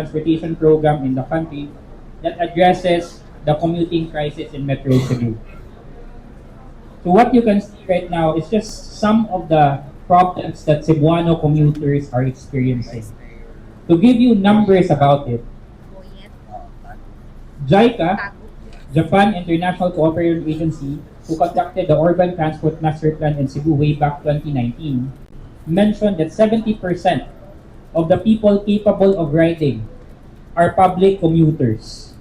transportation program in the country that addresses the commuting crisis in Metro Cebu. So what you can see right now is just some of the problems that Cebuano commuters are experiencing. To give you numbers about it, JICA, Japan International Cooperation Agency, who conducted the Urban Transport Master Plan in Cebu way back 2019, mentioned that 70% of the people capable of riding are public commuters,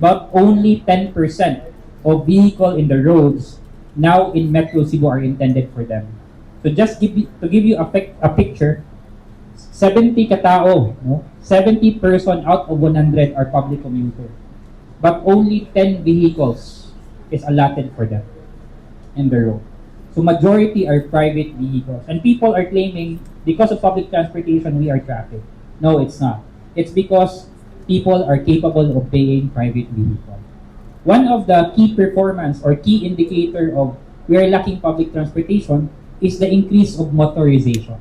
but only 10% of vehicle in the roads now in Metro Cebu are intended for them. So just to give you a picture, 70 katao, no? 70 person out of 100 are public commuter, but only 10 vehicles is allotted for them in the road. So majority are private vehicles. And people are claiming because of public transportation we are traffic. No, it's not. It's because people are capable of paying private vehicles. One of the key performance or key indicator of we are lacking public transportation is the increase of motorization.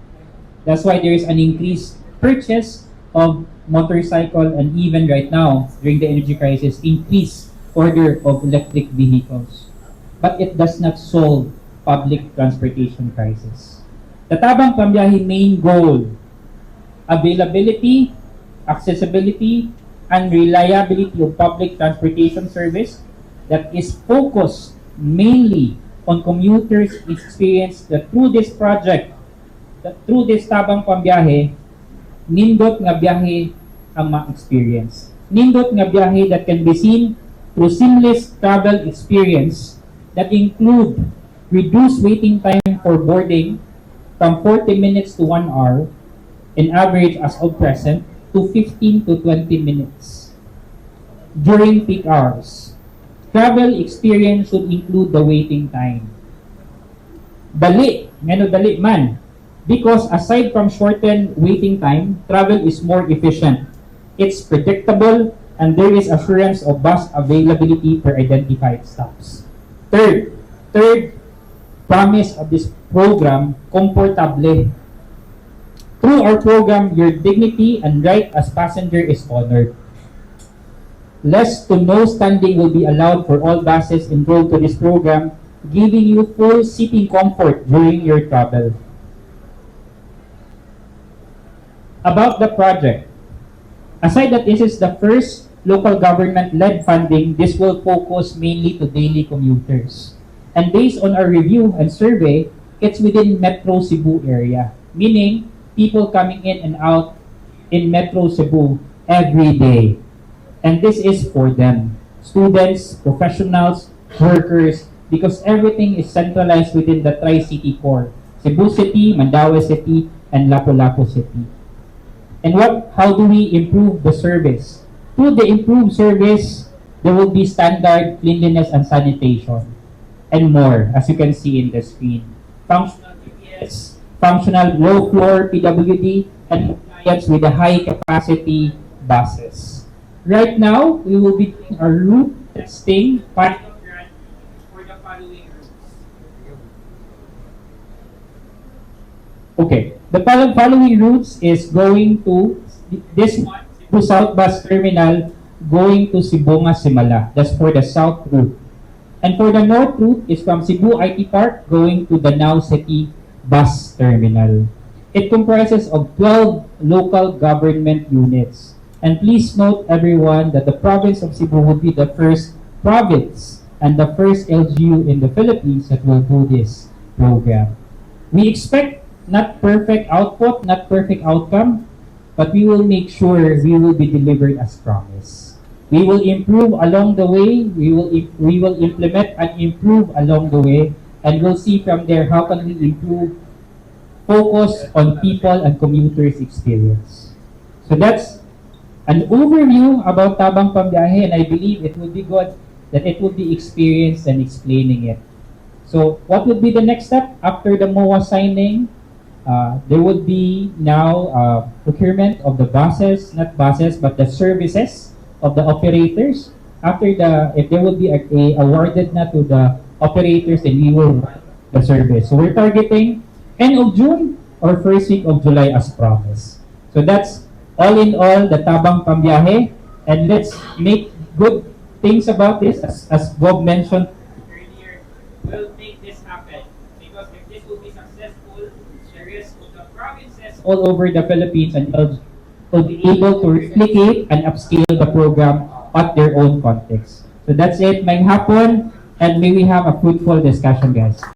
That's why there is an increased purchase of motorcycle, and even right now during the energy crisis, increased order of electric vehicles. But it does not solve public transportation crisis. The Tabang Pangbyahe main goal, availability, accessibility, and reliability of public transportation service that is focused mainly on commuters' experience that through this project, that through this Tabang Pangbyahe, nindot nga biyahe ang ma-experience. Nindot nga biyahe that can be seen through seamless travel experience that include reduced waiting time for boarding from 40 minutes to 1 hour, in average as of present, to 15 to 20 minutes during peak hours. Travel experience should include the waiting time. Dali, ngano dali man, because aside from shortened waiting time, travel is more efficient. It's predictable, and there is assurance of bus availability per identified stops. Third promise of this program, komportable. Through our program, your dignity and right as passenger is honored. Less to no standing will be allowed for all buses enrolled to this program, giving you full seating comfort during your travel. About the project, aside that this is the first local government-led funding, this will focus mainly to daily commuters. And based on our review and survey, it's within Metro Cebu area, meaning people coming in and out in Metro Cebu every day. And this is for them, students, professionals, workers, because everything is centralized within the Tri-City core, Cebu City, Mandaue City, and Lapu-Lapu City. And how do we improve the service? Through the improved service, there will be standard cleanliness and sanitation, and more, as you can see in the screen. Functional GPS, functional low-floor PWD, and compliance with the high-capacity buses. Right now, we will be doing our route testing for the following routes. Okay, the following routes is going to this one, to South Bus Terminal, going to Sibonga, Sumala. That's for the south route. And for the north route is from Cebu IT Park going to Danao City Bus Terminal. It comprises of 12 local government units. And please note, everyone, that the province of Cebu will be the first province and the first LGU in the Philippines that will do this program. We expect not perfect output, not perfect outcome, but we will make sure we will be delivered as promised. We will improve along the way, we will implement and improve along the way, and we'll see from there how can we improve, focus on people and commuters' experience. So that's an overview about Tabang Pangbyahe, and I believe it would be good that it would be experienced and explaining it. So what would be the next step after the MOA signing? There would be now procurement of the buses, not buses, but the services of the operators. After if there will be a awarded na to the operators, then we will run the service. So we're targeting end of June or first week of July as promised. So that's all in all, the Tabang Pangbyahe, and let's make good things about this, as Bob mentioned earlier, will make this happen. Because if this will be successful, the rest of the provinces all over the Philippines and will be able to replicate and upscale the program at their own context. So that's it, may hapon, and may we have a fruitful discussion, guys.